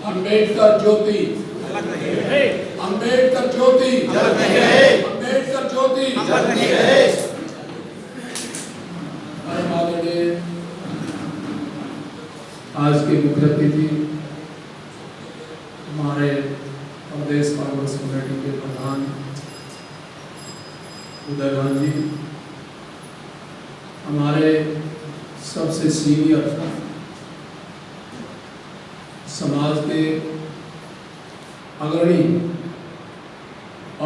अंबेडकर ज्योति, अंबेडकर ज्योति, अंबेडकर ज्योति। आज के मुख्य अतिथि हमारे प्रदेश कांग्रेस कमेटी के प्रधान उदय भान जी, हमारे सबसे सीनियर समाज के अग्रणी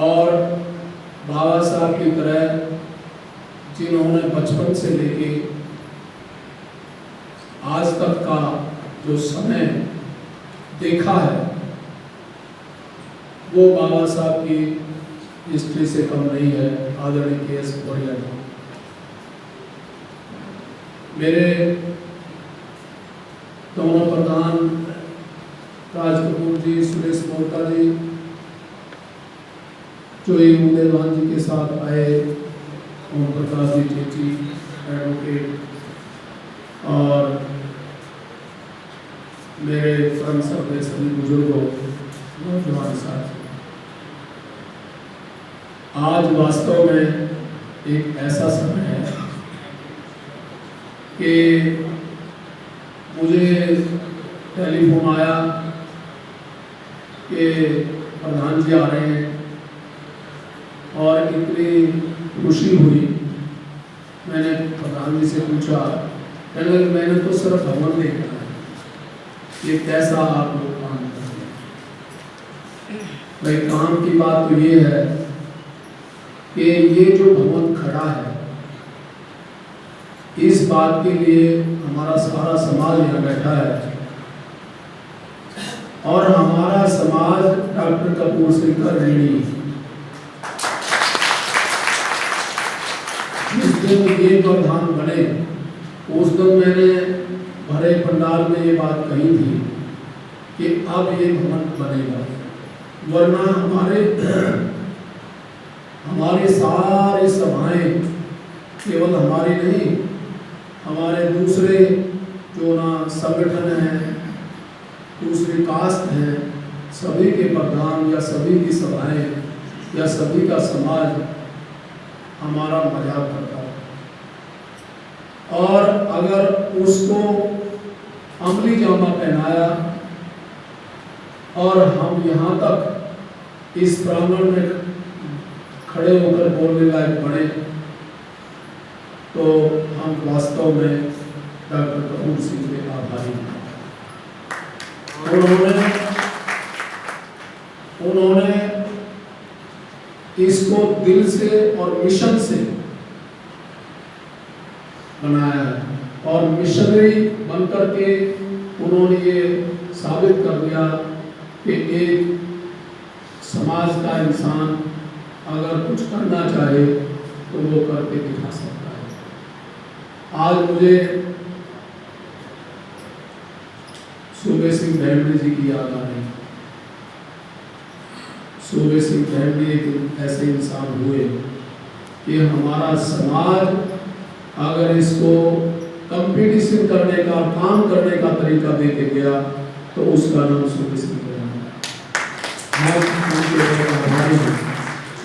और बाबा साहब की तरह जिन्होंने बचपन से लेके आज तक का जो समय देखा है वो बाबा साहब की हिस्ट्री से कम नहीं है। आदरणीय के.एस. मौर्य जी, मेरे दोनों प्रधान राज कपूर जी, सुरेश मोर्ता जी, जो उदय भान जी के साथ आए, ओम प्रकाश जी चेची एडवोकेट, और मेरे परम श्रद्धेय सभी बुजुर्गों, नौजवान साथी, आज वास्तव में एक ऐसा समय है कि मुझे टेलीफोन आया कि प्रधान जी आ रहे हैं और इतनी खुशी हुई। मैंने प्रधान जी से पूछा, मैंने तो सिर्फ भवन देखा है, ये कैसा आप लोग काम कर रहे हैं। भाई काम की बात तो ये है कि ये जो भवन खड़ा है, इस बात के लिए हमारा सारा समाज यहाँ बैठा है और हमारा समाज डॉक्टर कपूर सिंह का ऋणी है। जिस दिन ये प्रधान बने उस दिन मैंने भरे पंडाल में ये बात कही थी कि अब ये भवन बनेगा, वरना हमारे सारे सभाएं केवल हमारी नहीं, हमारे दूसरे जो ना संगठन हैं, दूसरी कास्ट हैं, सभी के प्रधान या सभी की सभाएं या सभी का समाज हमारा मजाक करता है। और अगर उसको अमली जामा पहनाया और हम यहाँ तक इस प्रांगण में खड़े होकर बोलने लायक बने, तो हम वास्तव में डॉक्टर कपूर सिंह के आभारी हैं। उन्होंने इसको दिल से और मिशन से बनाया है और मिशनरी बनकर के उन्होंने ये साबित कर दिया कि एक समाज का इंसान अगर कुछ करना चाहे तो वो करके दिखा सकता है। आज मुझे सूबे सिंह भेंडी जी की याद आ रही। सूबे सिंह भेंडी एक ऐसे इंसान हुए कि हमारा समाज अगर इसको कंपटीशन करने का, काम करने का तरीका देके गया तो उसका नाम सूबे सिंह है।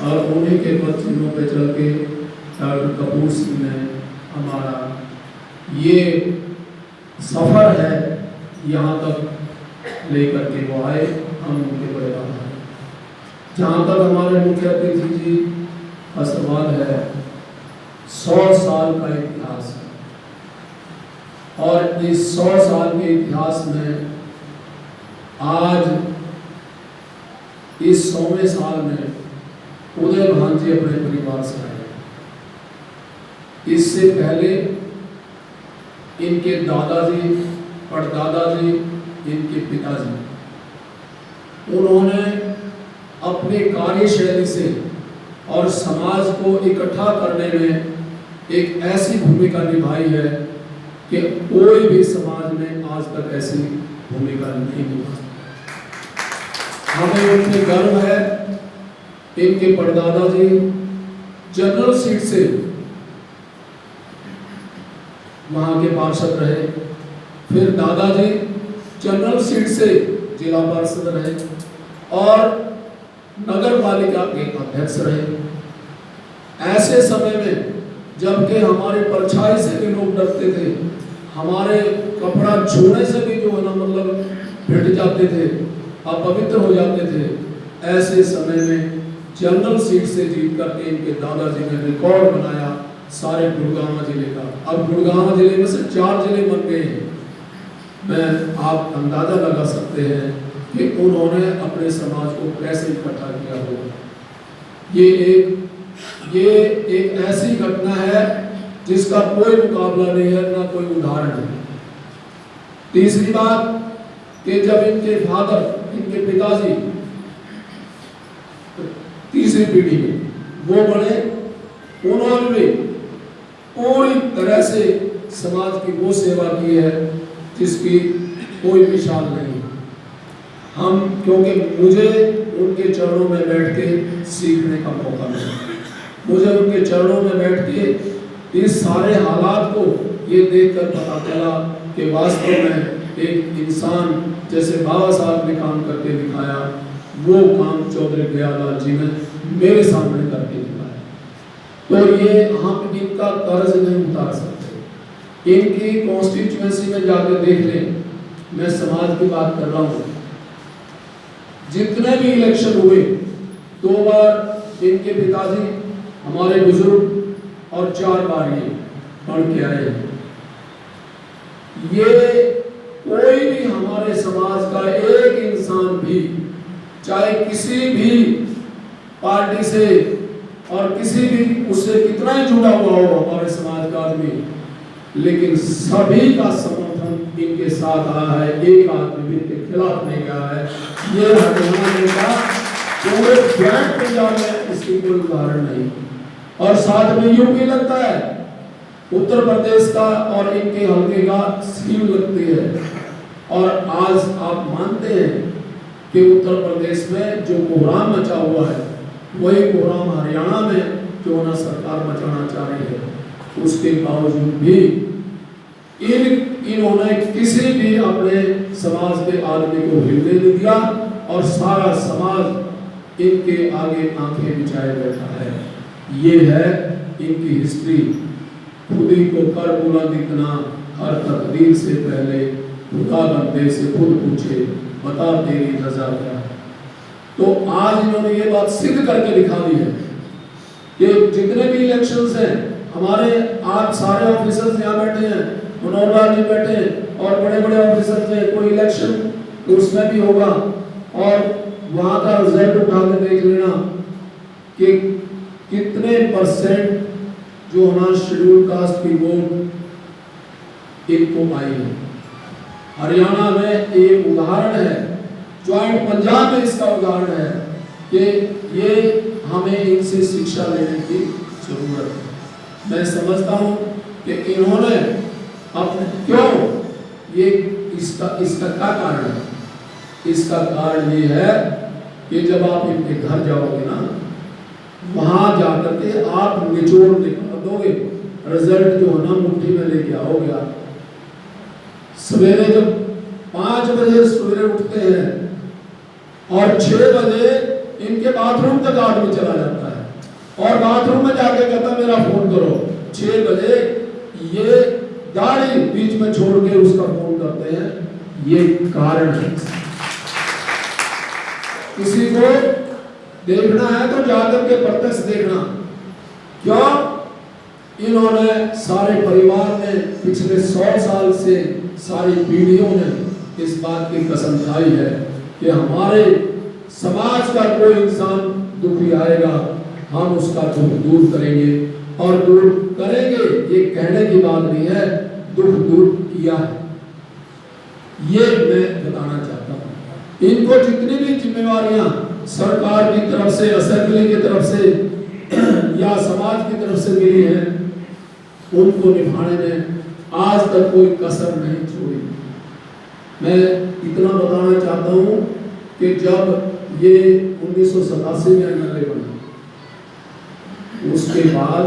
और उन्हीं के पद चिन्हों पे चल के डॉक्टर कपूर सिंह ने हमारा ये सफर है यहाँ तक लेकर के वो आए, हम उनके बड़े आभारी। जहाँ तक हमारे मुख्य अतिथि जी का सवाल है, 100 साल का इतिहास है और इस 100 साल के इतिहास में आज इस 100वें साल में उदय भान जी अपने परिवार से आए। इससे पहले इनके दादाजी, परदादाजी, इनके पिताजी, उन्होंने अपने कार्यशैली से और समाज को इकट्ठा करने में एक ऐसी भूमिका निभाई है कि कोई भी समाज में आज तक ऐसी भूमिका नहीं निभा। हमें उनसे गर्व है। इनके परदादा जी जनरल सीट से वहां के पार्षद रहे, फिर दादाजी जनरल सीट से जिला पार्षद रहे और नगर पालिका के अध्यक्ष रहे। ऐसे समय में जबकि हमारे परछाई से भी लोग डरते थे, हमारे कपड़ा छूने से भी जो है ना मतलब फिट जाते थे, अपवित्र हो जाते थे, ऐसे समय में जनरल सीट से जीत करके इनके दादाजी ने रिकॉर्ड बनाया सारे गुड़गांव जिले का। अब गुड़गांव जिले में से 4 जिले बन गए हैं। मैं आप अंदाजा लगा सकते हैं कि उन्होंने अपने समाज को कैसे इकट्ठा किया होगा। ये एक ऐसी घटना है जिसका कोई मुकाबला नहीं है, ना कोई उदाहरण है। तीसरी बात कि जब इनके फादर, इनके पिताजी तीसरी पीढ़ी में वो बने, उन्होंने भी पूरी तरह से समाज की वो सेवा की है जिसकी कोई मिसाल नहीं। हम क्योंकि मुझे उनके चरणों में बैठ के सीखने का मौका मिला, मुझे उनके चरणों में बैठ के इस सारे हालात को ये देखकर पता चला कि वास्तव में एक इंसान जैसे बाबा साहब ने काम करके दिखाया, वो काम चौधरी दयालाल जी ने मेरे सामने करके दिखाया। तो ये हम इनका कर्ज नहीं उतार सकते। इनकी कॉन्स्टिट्यूएंसी में जाकर देख लें, मैं समाज की बात कर रहा हूँ, जितने भी इलेक्शन हुए 2 बार इनके पिताजी हमारे बुजुर्ग और 4 बार ये बन के आए। ये कोई भी हमारे समाज का एक इंसान भी, चाहे किसी भी पार्टी से और किसी भी उससे कितना ही जुड़ा हुआ हो हमारे समाज का आदमी, लेकिन सभी का समर्थन इनके साथ आया है, एक आदमी भी इनके खिलाफ नहीं गया है। ये हरियाणा का पूरे बैंड पंजाब में इसकी कोई उदाहरण नहीं। और साथ में यूपी लगता है, उत्तर प्रदेश का और इनके हल्के का स्कीम लगती है। और आज आप मानते हैं कि उत्तर प्रदेश में जो कोहराम मचा हुआ है, वही कोहराम हरियाणा में जो ना सरकार मचाना चाह रही है, उसके बावजूद भी इन्होंने किसी भी अपने समाज के आदमी को हिलने नहीं दिया और सारा समाज इनके आगे आंखें बिछाए बैठा है। ये है इनकी हिस्ट्री। खुदी को कर बुलंद इतना, हर तकदीर से पहले खुदा बंदे से खुद पूछे, बता तेरी रजा क्या है। तो आज इन्होंने ये बात सिद्ध करके दिखा दी है कि जितने भी इलेक्शंस हैं, हमारे आज सारे ऑफिसर्स यहाँ बैठे हैं, मनोहर लाल जी बैठे हैं और बड़े बड़े ऑफिसर्स हैं, कोई इलेक्शन उसमें भी होगा और वहाँ का रिजल्ट उठा के देख लेना कि कितने % जो हमारा शेड्यूल कास्ट की वोट इनको आई है। हरियाणा में एक उदाहरण है, ज्वाइंट पंजाब में इसका उदाहरण है कि ये हमें इनसे शिक्षा लेने की जरूरत है। मैं समझता हूँ कि इन्होंने अपने क्यों ये इसका क्या कारण है? इसका कारण ये है कि जब आप इनके घर जाओगे ना, वहां जाकर के आप निचोड़ निकाल दोगे, रिजल्ट जो है ना मुट्ठी में लेके आओगे आप। सवेरे जब 5 बजे सवेरे उठते हैं और 6 बजे इनके बाथरूम तक आदमी चला जाता है और बाथरूम में जाके कहता मेरा फोन करो। 6 बजे ये गाड़ी बीच में छोड़ के उसका फोन करते हैं। ये कारण है। किसी को देखना है तो जाकर के प्रत्यक्ष देखना। क्यों? इन्होंने सारे परिवार ने पिछले 100 साल से सारी पीढ़ियों ने इस बात की कसम खाई है कि हमारे समाज का कोई इंसान दुखी आएगा, हम उसका दुख दूर करेंगे और दूर करेंगे। ये कहने की बात नहीं है, दुख दूर किया है। ये मैं बताना चाहता हूँ। इनको जितनी भी जिम्मेवारियां सरकार की तरफ से, असेंबली की तरफ से या समाज की तरफ से मिली है, उनको निभाने में आज तक कोई कसर नहीं छोड़ी। मैं इतना बताना चाहता हूँ कि जब ये 1987 में एमएलए बना, उसके बाद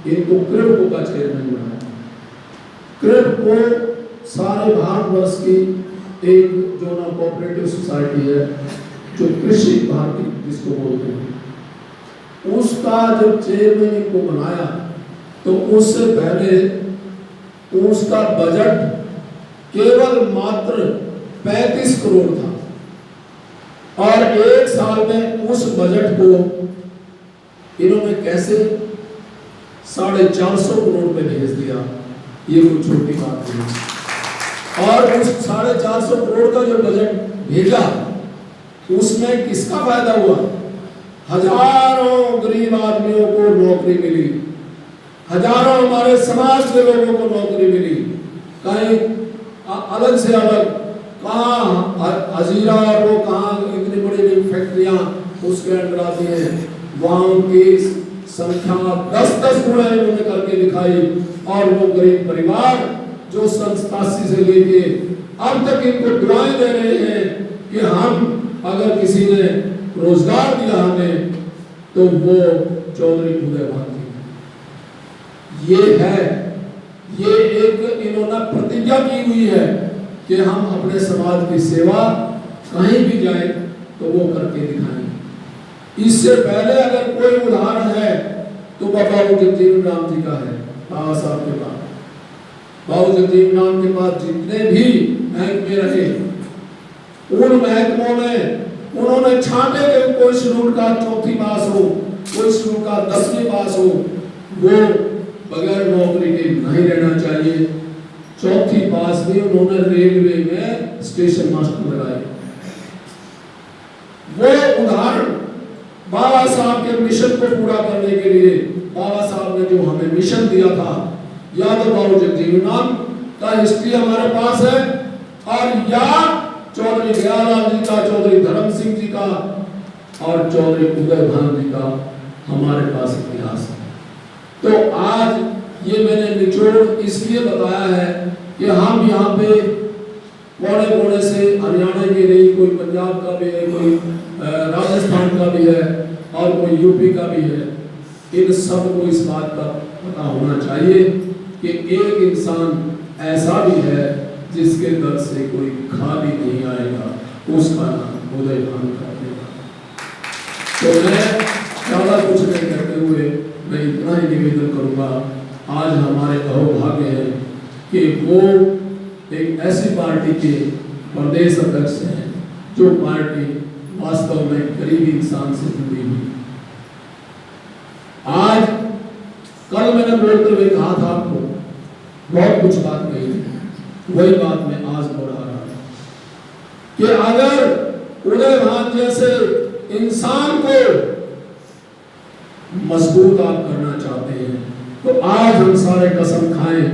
इनको क्रिप्को का चेयरमैन बनाया। क्रिप्को सारे भारतवर्ष की एक जो ना कोऑपरेटिव सोसाइटी है, जो कृषि भारती जिसको बोलते हैं, उसका जब चेयरमैन को बनाया तो उससे पहले उसका बजट केवल मात्र 35 करोड़ था और एक साल में उस बजट को इन्होंने कैसे 450 करोड़ पे भेज दिया। ये कोई छोटी बात नहीं। और उस 450 करोड़ का जो बजट भेजा उसमें किसका फायदा हुआ? हजारों गरीब आदमियों को नौकरी मिली, हजारों हमारे समाज के लोगों को नौकरी मिली। कहीं अलग से अलग कहाँ हजीरा और वो कहाँ इतनी बड़ी बड़ी फैक्ट्रियां उसके अंदर आती हैं, वहां की संख्या 10-10 गुना इन्होंने करके दिखाई। और वो गरीब परिवार जो सन 87 से लेके अब तक इनको दुआएं दे रहे हैं कि हम अगर किसी ने रोजगार दिया हमें तो वो चौधरी उदय भान जी। ये है, ये एक इन्होंने प्रतिज्ञा की हुई है कि हम अपने समाज की सेवा कहीं भी जाए तो वो करके दिखाएंगे। इससे पहले अगर कोई उदाहरण है तो बाबा जगजीवन राम जी का है, बाबा साहब के पास। बाबा जगजीवन राम के पास जितने भी महकमे रहे, उन महकमों में उन्होंने छांटे के कोई शेड्यूल का 4थी पास हो, कोई शेड्यूल का 10वीं पास हो, वो बगैर नौकरी के नहीं रहना चाहिए। 4थी पास भी उन्होंने रेलवे में स्टेशन मास्टर लगाए। वो उदाहरण बाबा साहब के मिशन को पूरा करने के लिए बाबा साहब ने जो हमें मिशन दिया था, या तो बाबू जगजीवन राम का हिस्ट्री हमारे पास है और या चौधरी दयालाल जी का, चौधरी धर्म सिंह जी का और चौधरी उदय भान जी का हमारे पास इतिहास है। तो आज ये मैंने निचोड़ इसलिए बताया है कि हम यहाँ पे कोने कोने से, हरियाणा के नहीं, कोई पंजाब का भी है, कोई राजस्थान का भी है और कोई यूपी का भी है। इन सबको इस बात का पता होना चाहिए कि एक इंसान ऐसा भी है जिसके दर से कोई खाली नहीं आएगा, उसका नाम उदय भान करेगा। तो मैं ज़्यादा कुछ नहीं कहते हुए मैं इतना ही निवेदन करूँगा, आज हमारे अहोभाग्य है कि वो एक ऐसी पार्टी के प्रदेश अध्यक्ष हैं जो पार्टी वास्तव में गरीब इंसान से जुड़ी हुई। आज कल मैंने बोलते हुए कहा था आपको, बहुत कुछ बात कही थी, वही बात मैं आज दोहरा रहा हूं कि अगर उदय भान जैसे इंसान को मजबूत आप करना चाहते हैं तो आज हम सारे कसम खाएं,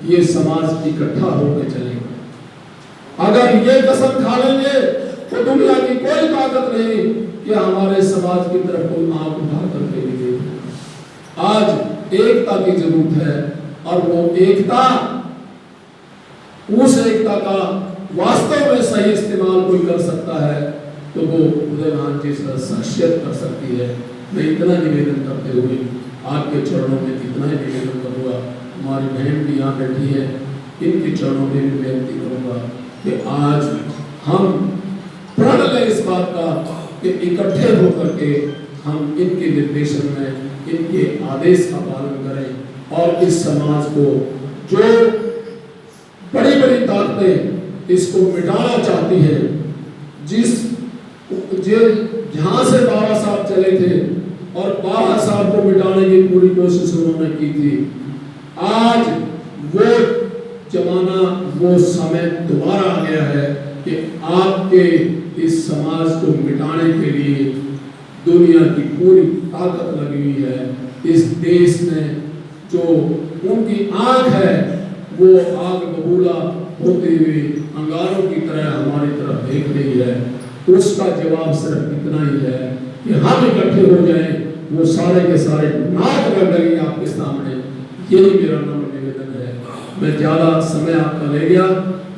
ये समाज इकट्ठा होकर चलेगा। अगर ये कसम खा लेंगे तो दुनिया की कोई ताकत नहीं कि हमारे समाज की तरफ कोई आंख उठा करके देखे। आज एकता की जरूरत है और वो एकता, उस एकता का वास्तव में सही इस्तेमाल कोई कर सकता है तो वो उदय भान जी से शख्सियत कर सकती है। मैं इतना निवेदन करते हुए आपके चरणों में इतना ही निवेदन करूँगा। हमारी बहन भी यहाँ बैठी है, इनके चरणों में भी बेनती करूँगा कि आज हम प्रण लें इस बात का कि इकट्ठे होकर के हम इनके निर्देशन में, इनके आदेश का पालन करें और इस समाज को जो बड़ी बड़ी ताकतें इसको मिटाना चाहती है, जहां से बाबा साहब चले थे और बाबा साहब को मिटाने की पूरी कोशिश उन्होंने की थी, आज वो जमाना, वो समय दोबारा आ गया है कि आपके इस समाज को मिटाने के लिए दुनिया की पूरी ताकत लगी हुई है। इस देश में जो उनकी आंख है वो आग बबूला होते हुए अंगारों की तरह हमारी तरफ देख रही है। उसका जवाब सिर्फ इतना ही है कि हम इकट्ठे हो जाएं, वो सारे के सारे नाक लगेंगे आपके सामने। यही मेरा नम्र निवेदन है। मैं ज़्यादा समय आपका ले गया,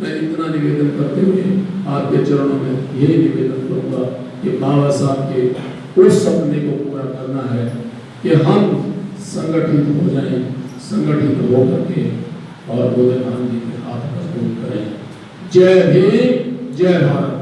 मैं इतना निवेदन करते हुए आपके चरणों में यही निवेदन करूँगा कि बाबा साहब के उस सपने को पूरा करना है कि हम संगठित हो जाएं, संगठित हो करके और उदय भान जी के हाथ मजबूत करें। जय भीम। जय भारत।